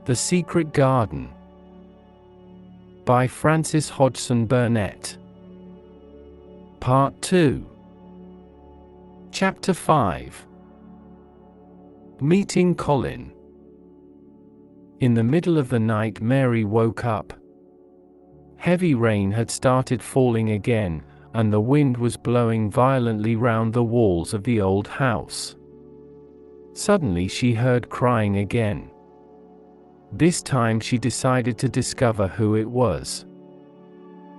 The Secret Garden by Frances Hodgson Burnett. Part 2. Chapter 5. Meeting Colin. In the middle of the night, Mary woke up. Heavy rain had started falling again, and the wind was blowing violently round the walls of the old house. Suddenly she heard crying again. This time she decided to discover who it was.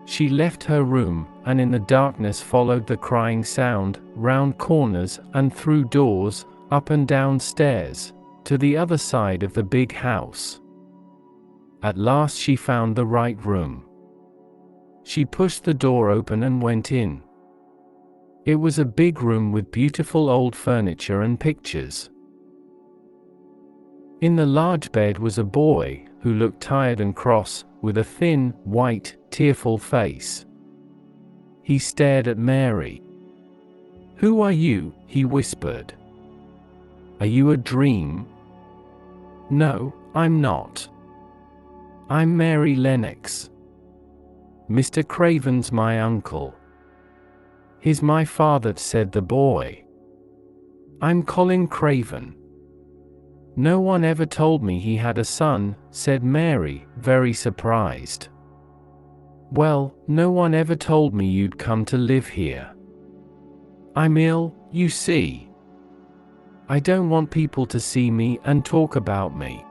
She left her room, and in the darkness followed the crying sound, round corners and through doors, up and down stairs, to the other side of the big house. At last she found the right room. She pushed the door open and went in. It was a big room with beautiful old furniture and pictures. In the large bed was a boy, who looked tired and cross, with a thin, white, tearful face. He stared at Mary. "Who are you?" he whispered. "Are you a dream?" "No, I'm not. I'm Mary Lennox. Mr. Craven's my uncle." "He's my father," said the boy. "I'm Colin Craven." "No one ever told me he had a son," said Mary, very surprised. "Well, no one ever told me you'd come to live here. I'm ill, you see. I don't want people to see me and talk about me.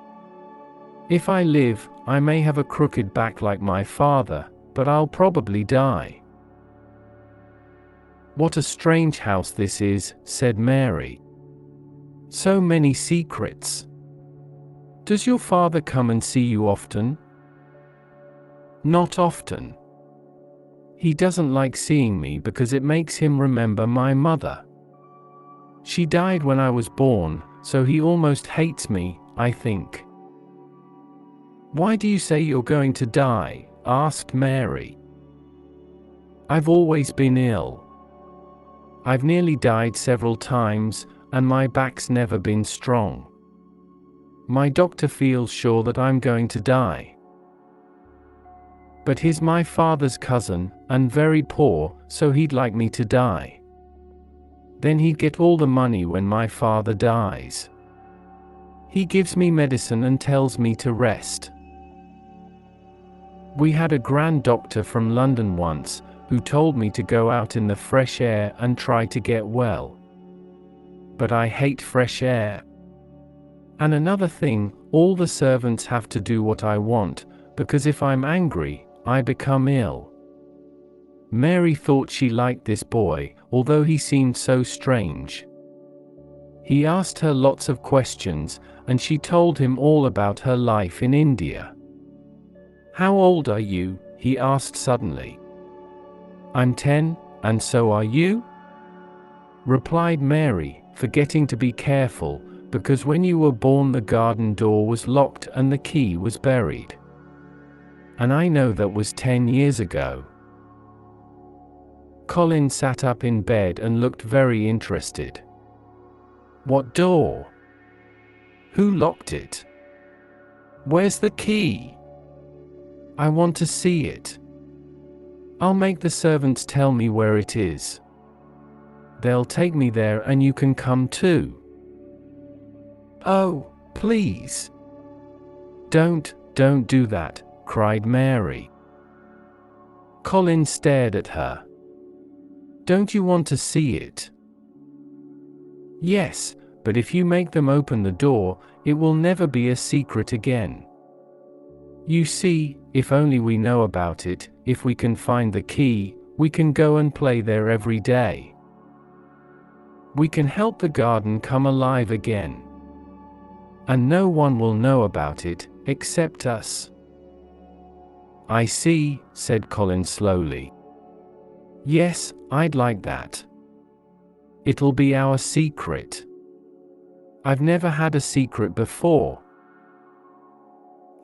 If I live, I may have a crooked back like my father, but I'll probably die." "What a strange house this is," said Mary. "So many secrets. Does your father come and see you often?" "Not often. He doesn't like seeing me because it makes him remember my mother. She died when I was born, so he almost hates me, I think." "Why do you say you're going to die?" asked Mary. "I've always been ill. I've nearly died several times, and my back's never been strong. My doctor feels sure that I'm going to die. But he's my father's cousin, and very poor, so he'd like me to die. Then he'd get all the money when my father dies. He gives me medicine and tells me to rest. We had a grand doctor from London once, who told me to go out in the fresh air and try to get well. But I hate fresh air. And another thing, all the servants have to do what I want, because if I'm angry, I become ill." Mary thought she liked this boy, although he seemed so strange. He asked her lots of questions, and she told him all about her life in India. "How old are you?" he asked suddenly. "I'm 10, and so are you?" replied Mary, forgetting to be careful, because when you were born the garden door was locked and the key was buried. And I know that was 10 years ago. Colin sat up in bed and looked very interested. "What door? Who locked it? Where's the key? I want to see it. I'll make the servants tell me where it is. They'll take me there and you can come too." "Oh, please. Don't do that," cried Mary. Colin stared at her. "Don't you want to see it?" "Yes, but if you make them open the door, it will never be a secret again. You see, if only we know about it, if we can find the key, we can go and play there every day. We can help the garden come alive again. And no one will know about it, except us." "I see," said Colin slowly. "Yes, I'd like that. It'll be our secret. I've never had a secret before.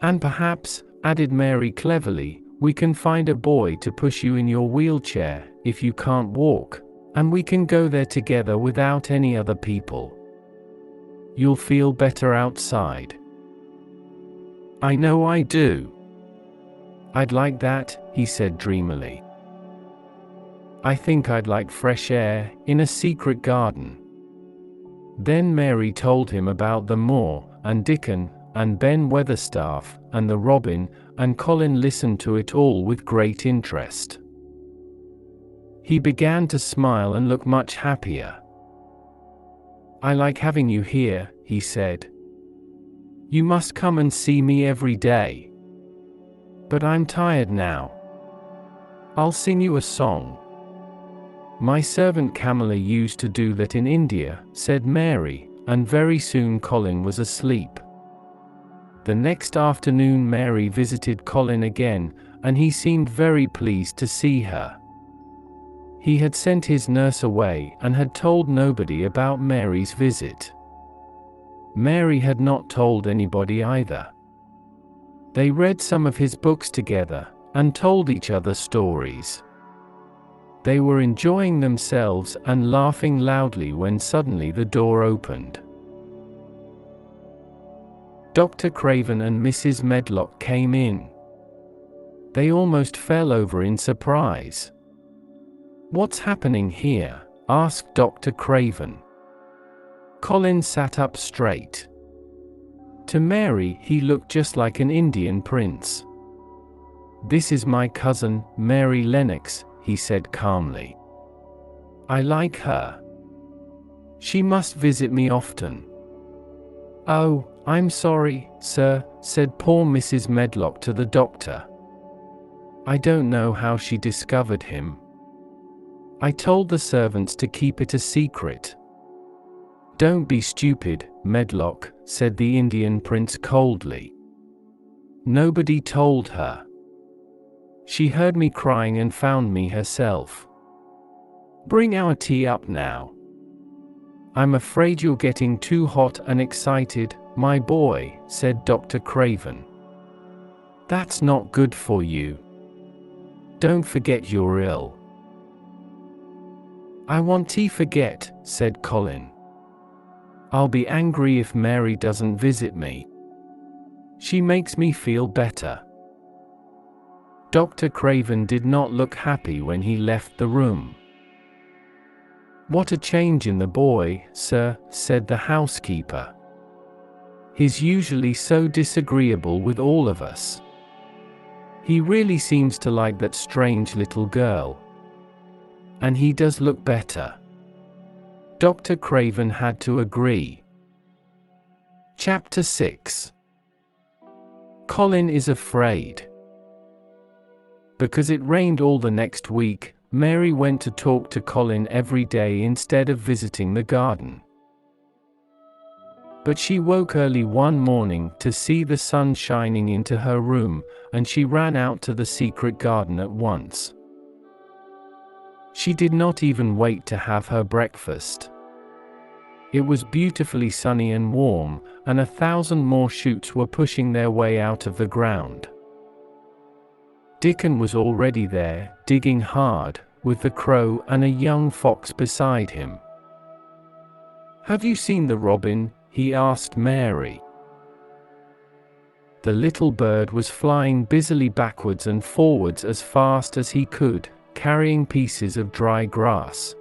And perhaps," added Mary cleverly, "we can find a boy to push you in your wheelchair, if you can't walk, and we can go there together without any other people. You'll feel better outside." I know I do. I'd like that, he said dreamily. I think I'd like fresh air, in a secret garden. Then Mary told him about the moor, and Dickon, and Ben Weatherstaff, and the robin, and Colin listened to it all with great interest. He began to smile and look much happier. I like having you here, he said. You must come and see me every day. But I'm tired now. I'll sing you a song. My servant Camilla used to do that in India, said Mary, and very soon Colin was asleep. The next afternoon Mary visited Colin again, and he seemed very pleased to see her. He had sent his nurse away and had told nobody about Mary's visit. Mary had not told anybody either. They read some of his books together, and told each other stories. They were enjoying themselves and laughing loudly when suddenly the door opened. Dr. Craven and Mrs. Medlock came in. They almost fell over in surprise. What's happening here? Asked Dr. Craven. Colin sat up straight. To Mary, he looked just like an Indian prince. This is my cousin, Mary Lennox, he said calmly. I like her. She must visit me often. Oh, I'm sorry, sir, said poor Mrs. Medlock to the doctor. I don't know how she discovered him. I told the servants to keep it a secret. Don't be stupid, Medlock, said the Indian prince coldly. Nobody told her. She heard me crying and found me herself. Bring our tea up now. I'm afraid you're getting too hot and excited, my boy, said Dr. Craven. That's not good for you. Don't forget you're ill. I want tea forget, said Colin. I'll be angry if Mary doesn't visit me. She makes me feel better. Dr. Craven did not look happy when he left the room. What a change in the boy, sir, said the housekeeper. He's usually so disagreeable with all of us. He really seems to like that strange little girl. And he does look better. Dr. Craven had to agree. Chapter 6. Colin is afraid. Because it rained all the next week, Mary went to talk to Colin every day instead of visiting the garden. But she woke early one morning to see the sun shining into her room, and she ran out to the secret garden at once. She did not even wait to have her breakfast. It was beautifully sunny and warm, and 1,000 more shoots were pushing their way out of the ground. Dickon was already there, digging hard, with the crow and a young fox beside him. Have you seen the robin? He asked Mary. The little bird was flying busily backwards and forwards as fast as he could, carrying pieces of dry grass.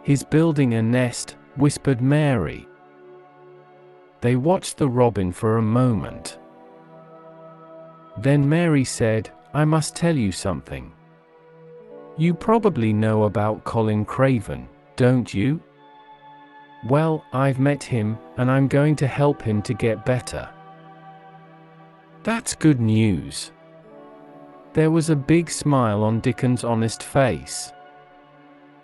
He's building a nest, whispered Mary. They watched the robin for a moment. Then Mary said, I must tell you something. You probably know about Colin Craven, don't you? Well, I've met him, and I'm going to help him to get better. That's good news. There was a big smile on Dickon's honest face.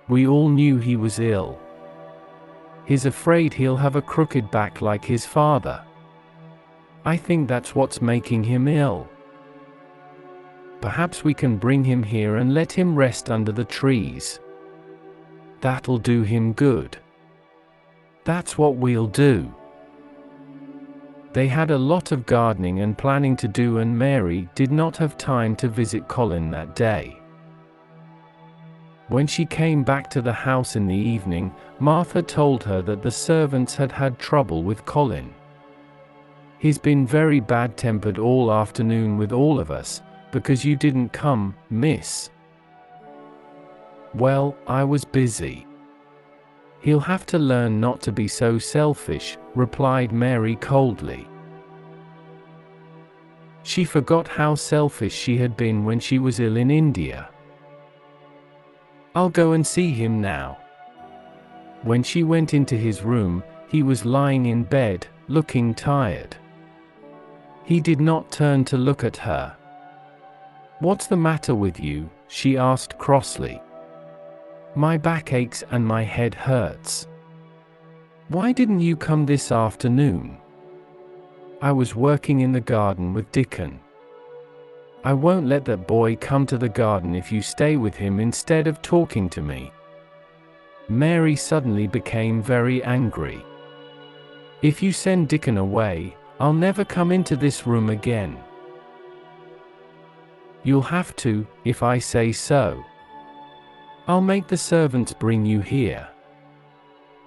We all knew he was ill. He's afraid he'll have a crooked back like his father. I think that's what's making him ill. Perhaps we can bring him here and let him rest under the trees. That'll do him good. That's what we'll do. They had a lot of gardening and planning to do, and Mary did not have time to visit Colin that day. When she came back to the house in the evening, Martha told her that the servants had had trouble with Colin. He's been very bad-tempered all afternoon with all of us, because you didn't come, miss. Well, I was busy. He'll have to learn not to be so selfish, replied Mary coldly. She forgot how selfish she had been when she was ill in India. I'll go and see him now. When she went into his room, he was lying in bed, looking tired. He did not turn to look at her. What's the matter with you? She asked crossly. My back aches and my head hurts. Why didn't you come this afternoon? I was working in the garden with Dickon. I won't let that boy come to the garden if you stay with him instead of talking to me. Mary suddenly became very angry. If you send Dickon away, I'll never come into this room again. You'll have to, if I say so. I'll make the servants bring you here.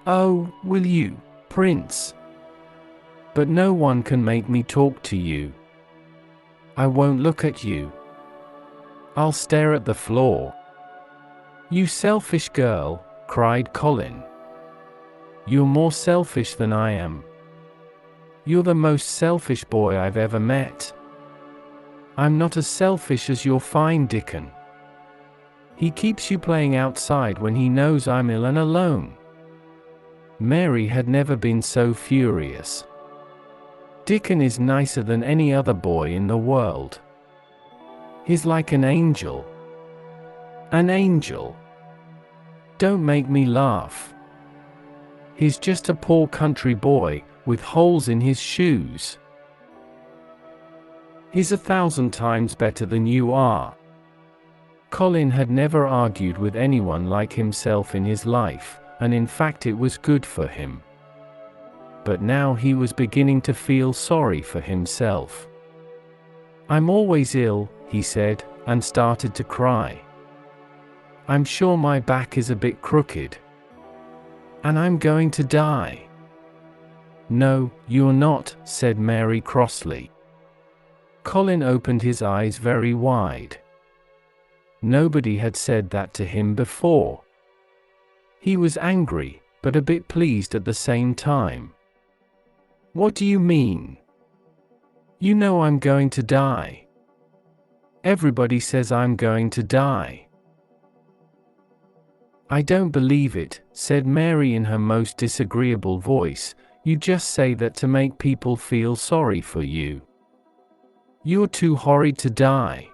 Oh, will you, Prince? But no one can make me talk to you. I won't look at you. I'll stare at the floor. You selfish girl, cried Colin. You're more selfish than I am. You're the most selfish boy I've ever met. I'm not as selfish as your fine Dickon. He keeps you playing outside when he knows I'm ill and alone. Mary had never been so furious. Dickon is nicer than any other boy in the world. He's like an angel. An angel. Don't make me laugh. He's just a poor country boy, with holes in his shoes. He's 1,000 times better than you are. Colin had never argued with anyone like himself in his life, and in fact it was good for him. But now he was beginning to feel sorry for himself. I'm always ill, he said, and started to cry. I'm sure my back is a bit crooked. And I'm going to die. No, you're not, said Mary crossly. Colin opened his eyes very wide. Nobody had said that to him before. He was angry, but a bit pleased at the same time. What do you mean? You know I'm going to die. Everybody says I'm going to die. I don't believe it, said Mary in her most disagreeable voice. You just say that to make people feel sorry for you. You're too horrid to die.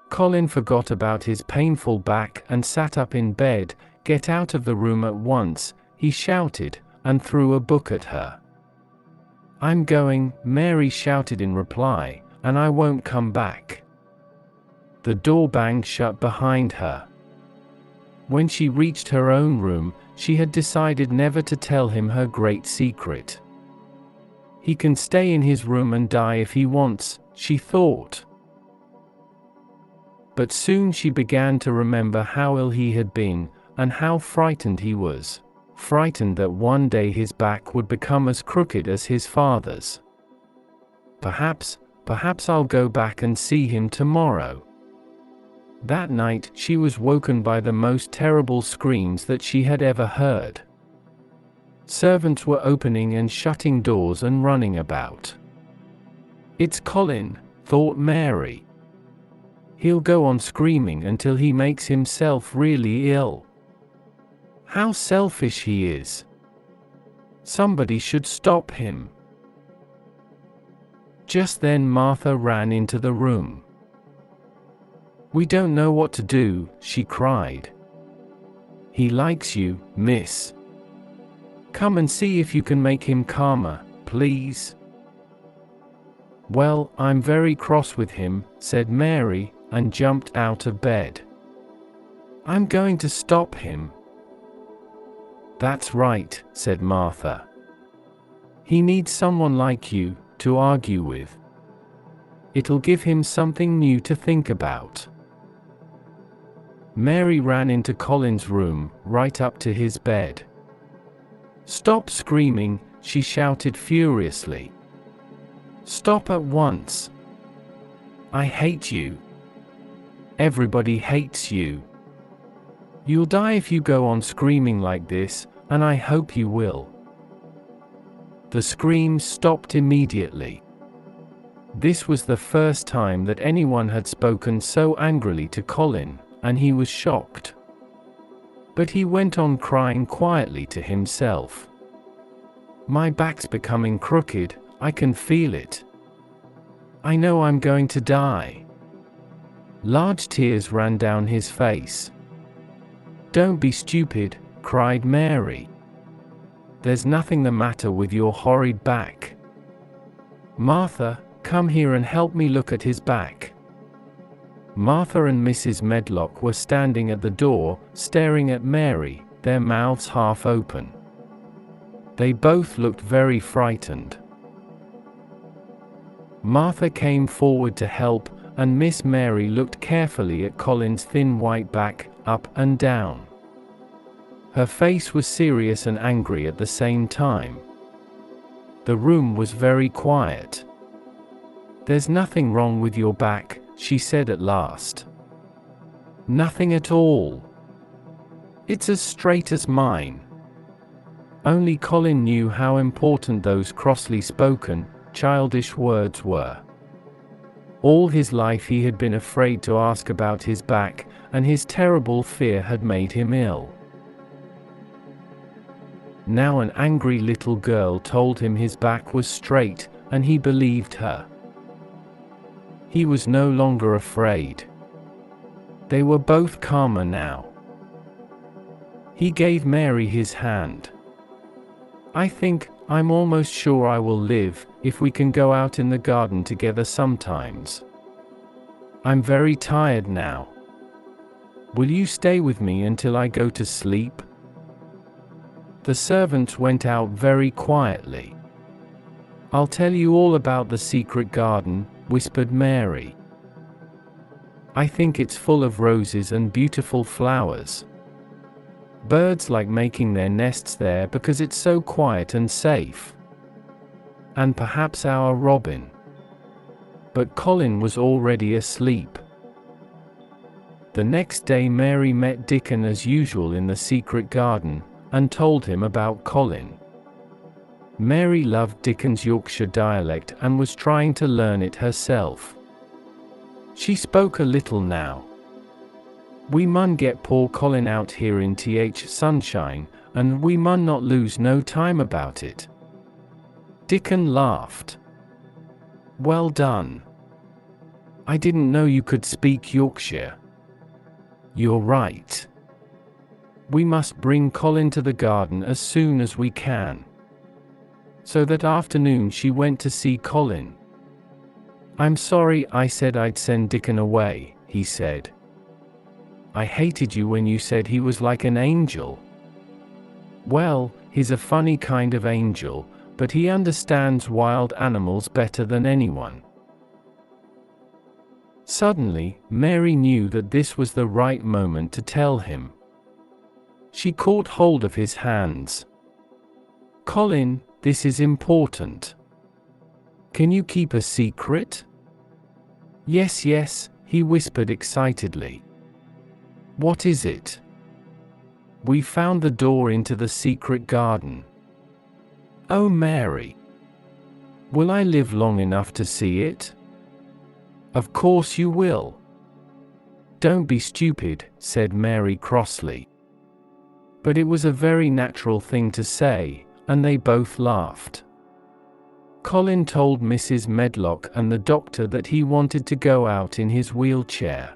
Colin forgot about his painful back and sat up in bed. Get out of the room at once, he shouted, and threw a book at her. I'm going, Mary shouted in reply, and I won't come back. The door banged shut behind her. When she reached her own room, she had decided never to tell him her great secret. He can stay in his room and die if he wants, she thought. But soon she began to remember how ill he had been, and how frightened he was. Frightened that one day his back would become as crooked as his father's. Perhaps I'll go back and see him tomorrow. That night she was woken by the most terrible screams that she had ever heard. Servants were opening and shutting doors and running about. It's Colin, thought Mary. He'll go on screaming until he makes himself really ill. How selfish he is. Somebody should stop him. Just then Martha ran into the room. We don't know what to do, she cried. He likes you, miss. Come and see if you can make him calmer, please. Well, I'm very cross with him, said Mary, and jumped out of bed. I'm going to stop him. That's right, said Martha. He needs someone like you to argue with. It'll give him something new to think about. Mary ran into Colin's room, right up to his bed. Stop screaming, she shouted furiously. Stop at once. I hate you. Everybody hates you. You'll die if you go on screaming like this, and I hope you will." The screams stopped immediately. This was the first time that anyone had spoken so angrily to Colin, and he was shocked. But he went on crying quietly to himself. "My back's becoming crooked, I can feel it. I know I'm going to die." Large tears ran down his face. "Don't be stupid," cried Mary. "There's nothing the matter with your horrid back. Martha, come here and help me look at his back." Martha and Mrs. Medlock were standing at the door, staring at Mary, their mouths half open. They both looked very frightened. Martha came forward to help, and Miss Mary looked carefully at Colin's thin white back, up and down. Her face was serious and angry at the same time. The room was very quiet. "There's nothing wrong with your back," she said at last. "Nothing at all. It's as straight as mine." Only Colin knew how important those crossly spoken, childish words were. All his life he had been afraid to ask about his back, and his terrible fear had made him ill. Now an angry little girl told him his back was straight, and he believed her. He was no longer afraid. They were both calmer now. He gave Mary his hand. I'm almost sure I will live, if we can go out in the garden together sometimes. I'm very tired now. Will you stay with me until I go to sleep?" The servants went out very quietly. "I'll tell you all about the secret garden," whispered Mary. "I think it's full of roses and beautiful flowers. Birds like making their nests there because it's so quiet and safe. And perhaps our robin." But Colin was already asleep. The next day Mary met Dickon as usual in the secret garden, and told him about Colin. Mary loved Dickon's Yorkshire dialect and was trying to learn it herself. She spoke a little now. "We mun get poor Colin out here in th sunshine, and we mun not lose no time about it." Dickon laughed. "Well done. I didn't know you could speak Yorkshire. You're right. We must bring Colin to the garden as soon as we can." So that afternoon she went to see Colin. "I'm sorry I said I'd send Dickon away," he said. "I hated you when you said he was like an angel." "Well, he's a funny kind of angel, but he understands wild animals better than anyone." Suddenly, Mary knew that this was the right moment to tell him. She caught hold of his hands. "Colin, this is important. Can you keep a secret?" "Yes, yes," he whispered excitedly. "What is it?" "We found the door into the secret garden." "Oh, Mary. Will I live long enough to see it?" "Of course you will." "Don't be stupid," said Mary crossly. But it was a very natural thing to say, and they both laughed. Colin told Mrs. Medlock and the doctor that he wanted to go out in his wheelchair.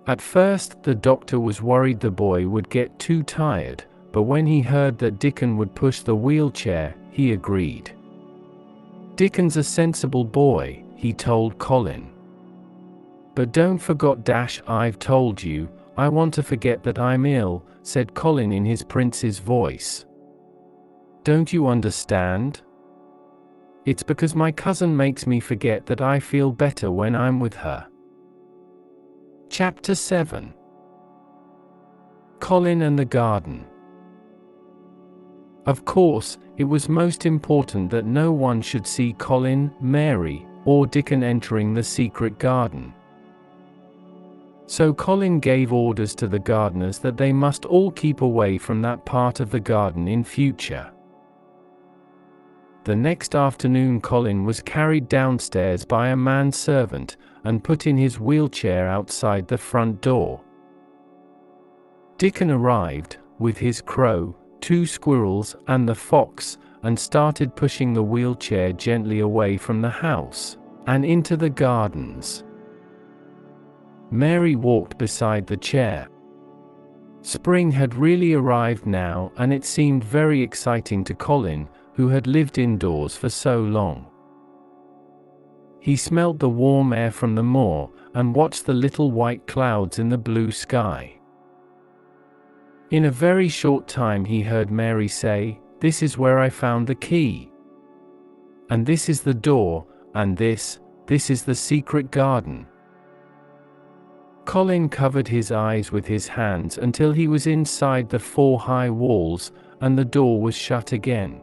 At first, the doctor was worried the boy would get too tired, but when he heard that Dickon would push the wheelchair, he agreed. "Dickon's a sensible boy," he told Colin. "But don't forget I've told you, I want to forget that I'm ill," said Colin in his prince's voice. "Don't you understand? It's because my cousin makes me forget that I feel better when I'm with her." Chapter 7. Colin and the Garden. Of course, it was most important that no one should see Colin, Mary, or Dickon entering the secret garden. So Colin gave orders to the gardeners that they must all keep away from that part of the garden in future. The next afternoon Colin was carried downstairs by a manservant and put in his wheelchair outside the front door. Dickon arrived, with his crow, 2 squirrels, and the fox, and started pushing the wheelchair gently away from the house, and into the gardens. Mary walked beside the chair. Spring had really arrived now, and it seemed very exciting to Colin, who had lived indoors for so long. He smelled the warm air from the moor, and watched the little white clouds in the blue sky. In a very short time he heard Mary say, "This is where I found the key. And this is the door, and this is the secret garden." Colin covered his eyes with his hands until he was inside the 4 high walls, and the door was shut again.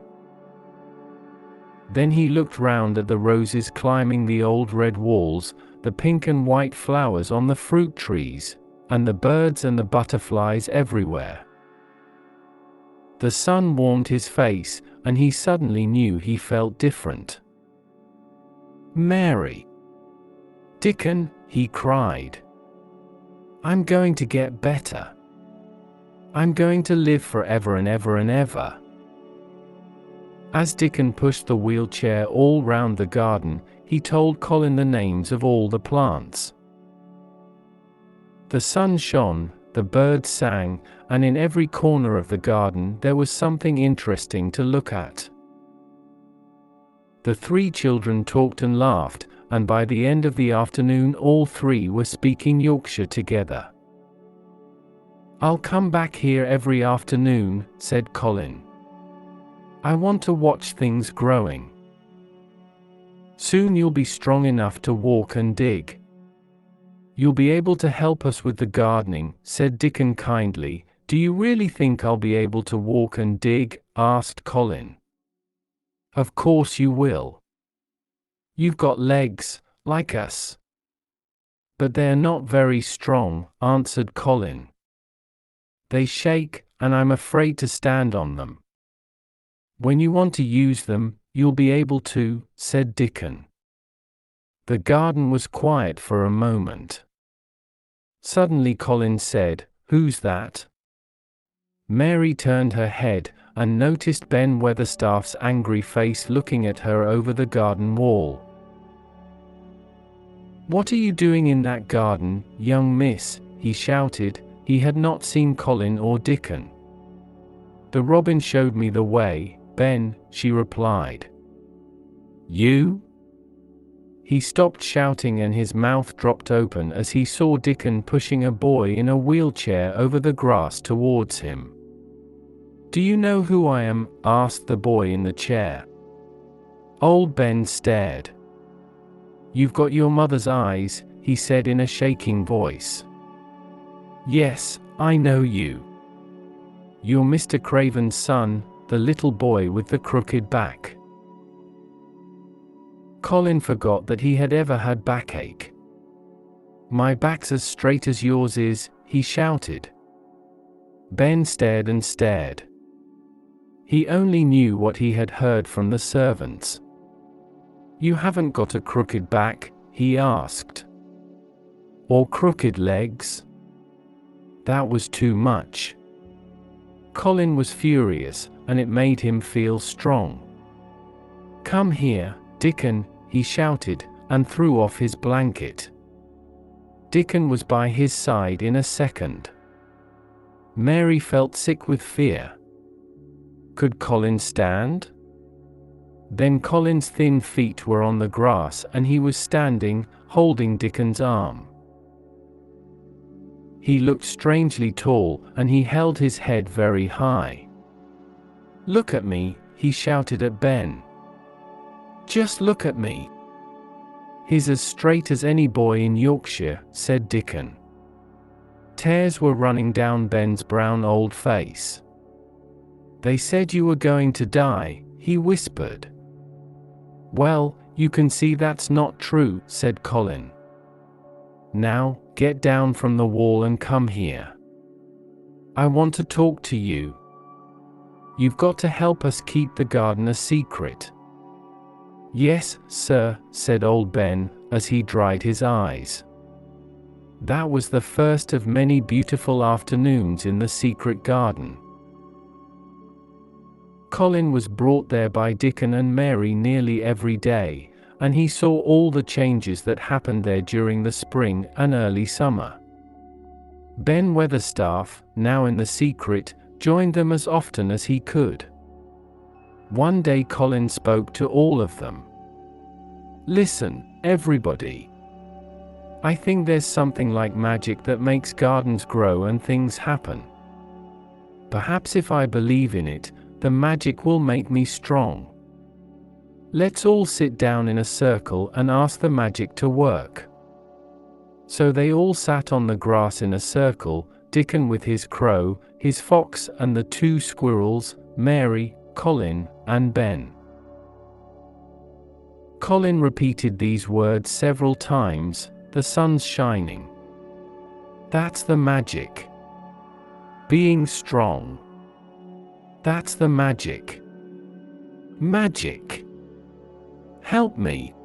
Then he looked round at the roses climbing the old red walls, the pink and white flowers on the fruit trees, and the birds and the butterflies everywhere. The sun warmed his face, and he suddenly knew he felt different. "Mary! Dickon," he cried. "I'm going to get better. I'm going to live forever and ever and ever." As Dickon pushed the wheelchair all round the garden, he told Colin the names of all the plants. The sun shone, the birds sang, and in every corner of the garden there was something interesting to look at. The 3 children talked and laughed, and by the end of the afternoon all 3 were speaking Yorkshire together. "I'll come back here every afternoon," said Colin. "I want to watch things growing. Soon you'll be strong enough to walk and dig. You'll be able to help us with the gardening," said Dickon kindly. "Do you really think I'll be able to walk and dig?" asked Colin. "Of course you will. You've got legs, like us." "But they're not very strong," answered Colin. "They shake, and I'm afraid to stand on them." "When you want to use them, you'll be able to," said Dickon. The garden was quiet for a moment. Suddenly Colin said, "Who's that?" Mary turned her head, and noticed Ben Weatherstaff's angry face looking at her over the garden wall. "What are you doing in that garden, young miss?" he shouted. He had not seen Colin or Dickon. "The robin showed me the way, Ben," she replied. "You?" He stopped shouting and his mouth dropped open as he saw Dickon pushing a boy in a wheelchair over the grass towards him. "Do you know who I am?" asked the boy in the chair. Old Ben stared. "You've got your mother's eyes," he said in a shaking voice. "Yes, I know you. You're Mr. Craven's son, the little boy with the crooked back." Colin forgot that he had ever had backache. "My back's as straight as yours is," he shouted. Ben stared and stared. He only knew what he had heard from the servants. "You haven't got a crooked back?" he asked. "Or crooked legs?" That was too much. Colin was furious, and it made him feel strong. "Come here, Dickon," he shouted, and threw off his blanket. Dickon was by his side in a second. Mary felt sick with fear. Could Colin stand? Then Colin's thin feet were on the grass and he was standing, holding Dickon's arm. He looked strangely tall, and he held his head very high. "Look at me," he shouted at Ben. "Just look at me." "He's as straight as any boy in Yorkshire," said Dickon. Tears were running down Ben's brown old face. They said you were going to die, he whispered. Well, you can see that's not true, said Colin. Now, get down from the wall and come here. I want to talk to you. You've got to help us keep the garden a secret. Yes, sir, said old Ben, as he dried his eyes. That was the first of many beautiful afternoons in the secret garden. Colin was brought there by Dickon and Mary nearly every day, and he saw all the changes that happened there during the spring and early summer. Ben Weatherstaff, now in the secret, joined them as often as he could. One day Colin spoke to all of them. Listen, everybody. I think there's something like magic that makes gardens grow and things happen. Perhaps if I believe in it, the magic will make me strong. Let's all sit down in a circle and ask the magic to work. So they all sat on the grass in a circle, Dickon with his crow, his fox and the 2 squirrels, Mary, Colin, and Ben. Colin repeated these words several times, the sun's shining. That's the magic. Being strong. That's the magic. Magic. Help me.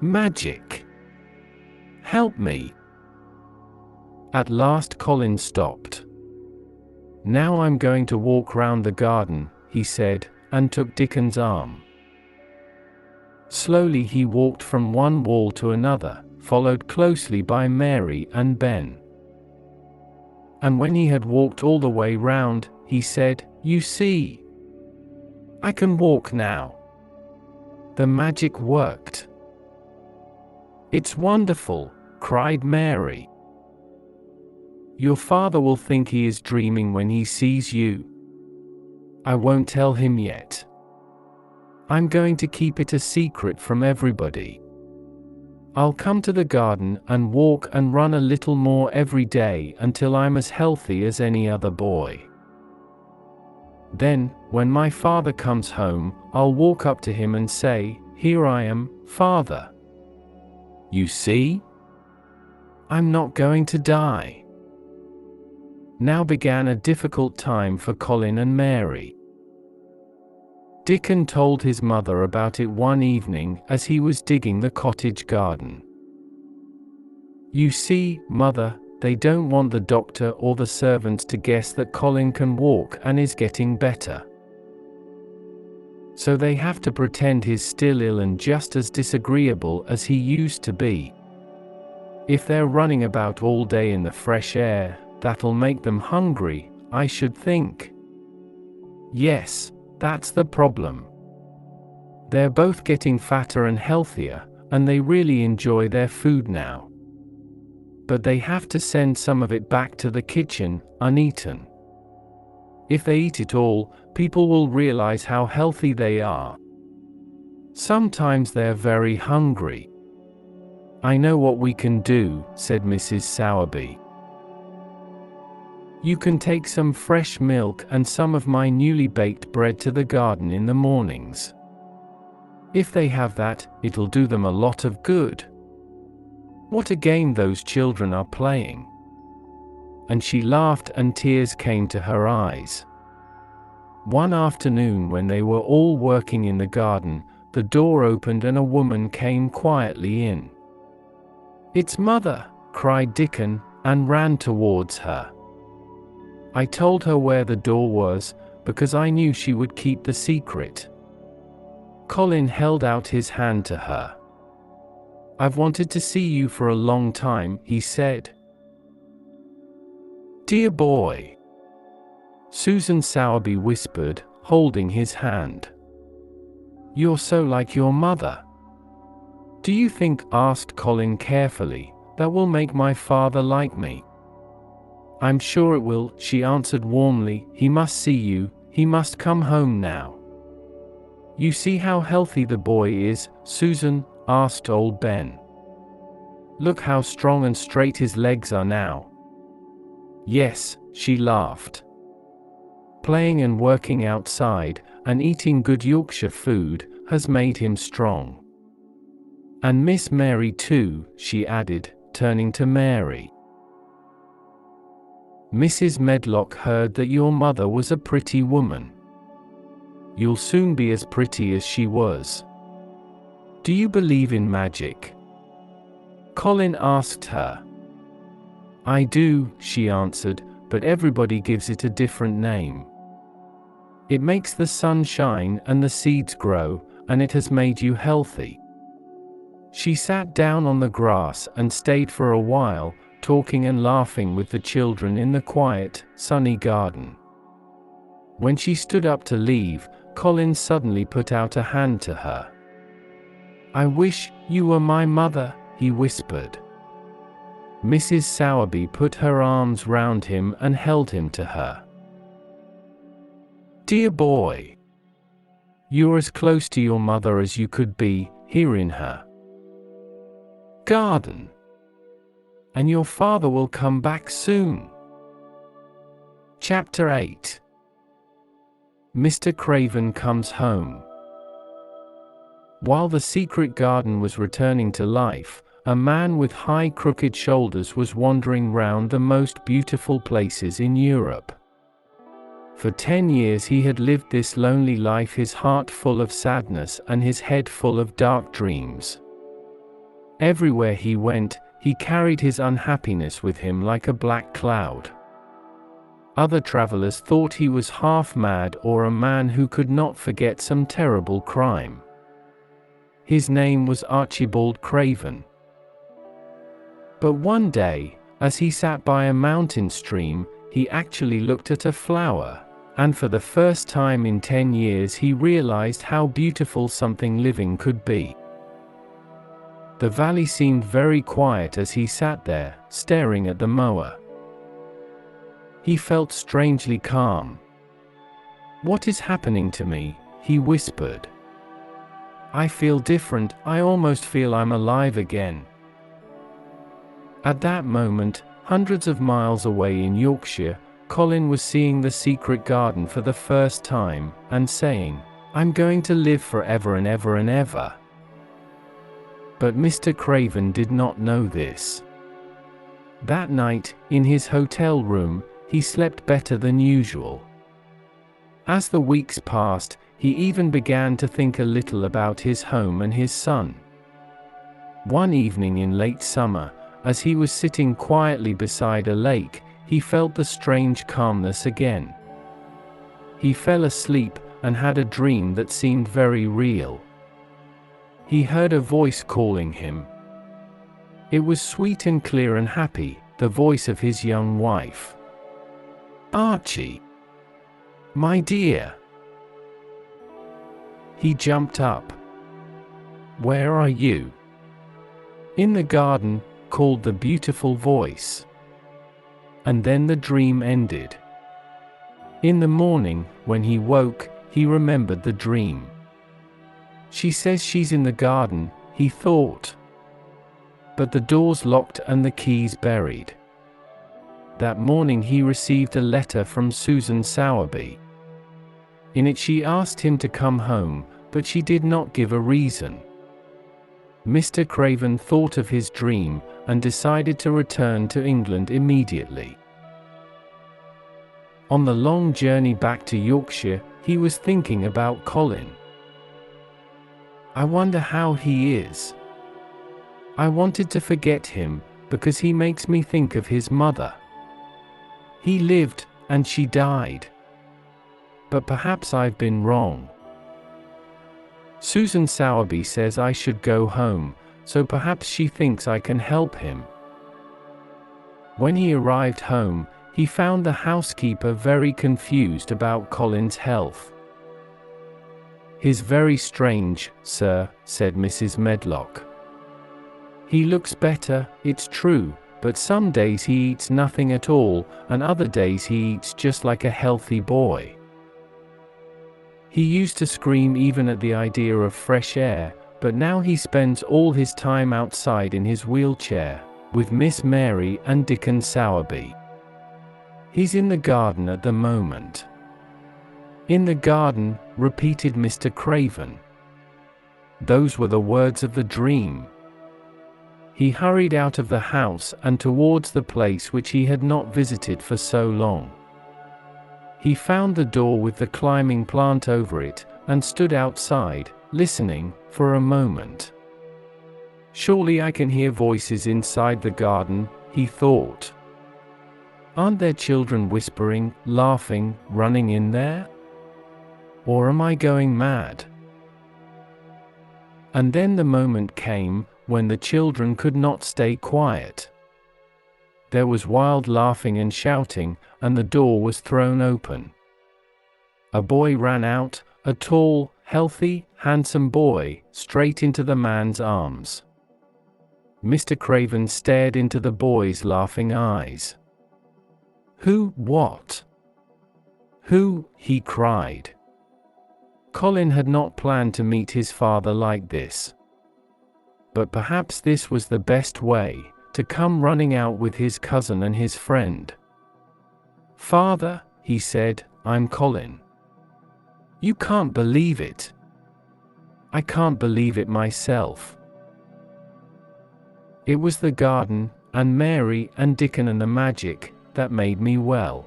Magic. Help me. At last Colin stopped. Now I'm going to walk round the garden, he said, and took Dickon's arm. Slowly he walked from one wall to another, followed closely by Mary and Ben. And when he had walked all the way round, he said, "You see, I can walk now. The magic worked." "It's wonderful," cried Mary. "Your father will think he is dreaming when he sees you. I won't tell him yet. I'm going to keep it a secret from everybody. I'll come to the garden and walk and run a little more every day until I'm as healthy as any other boy. Then, when my father comes home, I'll walk up to him and say, 'Here I am, Father. You see? I'm not going to die.'" Now began a difficult time for Colin and Mary. Dickon told his mother about it one evening as he was digging the cottage garden. "You see, Mother, they don't want the doctor or the servants to guess that Colin can walk and is getting better. So they have to pretend he's still ill and just as disagreeable as he used to be. If they're running about all day in the fresh air, that'll make them hungry, I should think. Yes, that's the problem. They're both getting fatter and healthier, and they really enjoy their food now. But they have to send some of it back to the kitchen, uneaten. If they eat it all, people will realize how healthy they are. Sometimes they're very hungry." "I know what we can do," said Mrs. Sowerby. "You can take some fresh milk and some of my newly baked bread to the garden in the mornings. If they have that, it'll do them a lot of good. What a game those children are playing." And she laughed and tears came to her eyes. One afternoon when they were all working in the garden, the door opened and a woman came quietly in. "It's Mother," cried Dickon, and ran towards her. I told her where the door was, because I knew she would keep the secret. Colin held out his hand to her. "I've wanted to see you for a long time," he said. "Dear boy," Susan Sowerby whispered, holding his hand. "You're so like your mother." "Do you think," asked Colin carefully, "that will make my father like me?" "I'm sure it will," she answered warmly. "He must see you, he must come home now." "You see how healthy the boy is, Susan?" asked old Ben. "Look how strong and straight his legs are now." "Yes," she laughed. Playing and working outside, and eating good Yorkshire food, has made him strong. And Miss Mary too, she added, turning to Mary. Mrs. Medlock heard that your mother was a pretty woman. You'll soon be as pretty as she was. Do you believe in magic? Colin asked her. I do, she answered, but everybody gives it a different name. It makes the sun shine and the seeds grow, and it has made you healthy. She sat down on the grass and stayed for a while, talking and laughing with the children in the quiet, sunny garden. When she stood up to leave, Colin suddenly put out a hand to her. I wish you were my mother, he whispered. Mrs. Sowerby put her arms round him and held him to her. Dear boy, you're as close to your mother as you could be, here in her garden. And your father will come back soon. Chapter 8. Mr. Craven comes home. While the secret garden was returning to life, a man with high crooked shoulders was wandering round the most beautiful places in Europe. For 10 years he had lived this lonely life, his heart full of sadness and his head full of dark dreams. Everywhere he went, he carried his unhappiness with him like a black cloud. Other travelers thought he was half mad or a man who could not forget some terrible crime. His name was Archibald Craven. But one day, as he sat by a mountain stream, he actually looked at a flower, and for the first time in 10 years he realized how beautiful something living could be. The valley seemed very quiet as he sat there, staring at the mower. He felt strangely calm. What is happening to me? He whispered. I feel different, I almost feel I'm alive again. At that moment, hundreds of miles away in Yorkshire, Colin was seeing the secret garden for the first time, and saying, I'm going to live forever and ever and ever. But Mr. Craven did not know this. That night, in his hotel room, he slept better than usual. As the weeks passed, he even began to think a little about his home and his son. One evening in late summer, as he was sitting quietly beside a lake, he felt the strange calmness again. He fell asleep and had a dream that seemed very real. He heard a voice calling him. It was sweet and clear and happy, the voice of his young wife. Archie! My dear! He jumped up. Where are you? In the garden, called the beautiful voice. And then the dream ended. In the morning, when he woke, he remembered the dream. She says she's in the garden, he thought. But the door's locked and the keys buried. That morning he received a letter from Susan Sowerby. In it she asked him to come home, but she did not give a reason. Mr. Craven thought of his dream, and decided to return to England immediately. On the long journey back to Yorkshire, he was thinking about Colin. I wonder how he is. I wanted to forget him, because he makes me think of his mother. He lived, and she died. But perhaps I've been wrong. Susan Sowerby says I should go home, so perhaps she thinks I can help him. When he arrived home, he found the housekeeper very confused about Colin's health. He's very strange, sir, said Mrs. Medlock. He looks better, it's true, but some days he eats nothing at all, and other days he eats just like a healthy boy. He used to scream even at the idea of fresh air, but now he spends all his time outside in his wheelchair, with Miss Mary and Dickon Sowerby. He's in the garden at the moment. "In the garden," repeated Mr. Craven. Those were the words of the dream. He hurried out of the house and towards the place which he had not visited for so long. He found the door with the climbing plant over it, and stood outside, listening, for a moment. "Surely I can hear voices inside the garden," he thought. "Aren't there children whispering, laughing, running in there? Or am I going mad?" And then the moment came, when the children could not stay quiet. There was wild laughing and shouting, and the door was thrown open. A boy ran out, a tall, healthy, handsome boy, straight into the man's arms. Mr. Craven stared into the boy's laughing eyes. What? Who?" he cried. Colin had not planned to meet his father like this. But perhaps this was the best way, to come running out with his cousin and his friend. "Father," he said, "I'm Colin." "You can't believe it." "I can't believe it myself." It was the garden, and Mary, and Dickon and the magic, that made me well.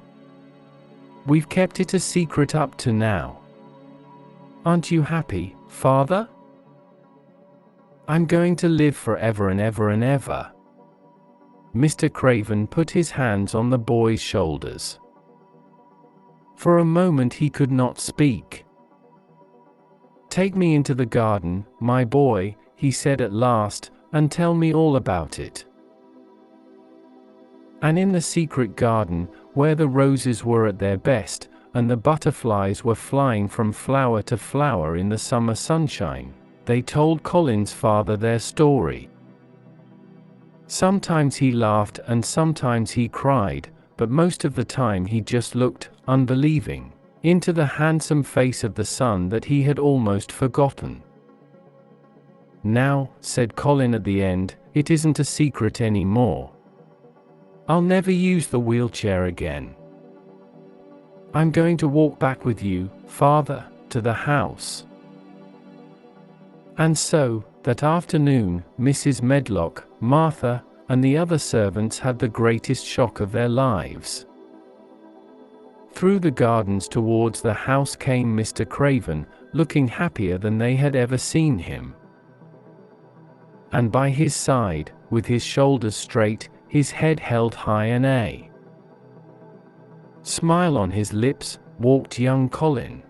We've kept it a secret up to now. Aren't you happy, Father? I'm going to live forever and ever and ever. Mr. Craven put his hands on the boy's shoulders. For a moment he could not speak. "Take me into the garden, my boy," he said at last, "and tell me all about it." And in the secret garden, where the roses were at their best, and the butterflies were flying from flower to flower in the summer sunshine, they told Colin's father their story. Sometimes he laughed and sometimes he cried, but most of the time he just looked, unbelieving, into the handsome face of the son that he had almost forgotten. "Now," said Colin at the end, "it isn't a secret anymore. I'll never use the wheelchair again. I'm going to walk back with you, Father, to the house." And so, that afternoon, Mrs. Medlock, Martha, and the other servants had the greatest shock of their lives. Through the gardens towards the house came Mr. Craven, looking happier than they had ever seen him. And by his side, with his shoulders straight, his head held high and a smile on his lips, walked young Colin.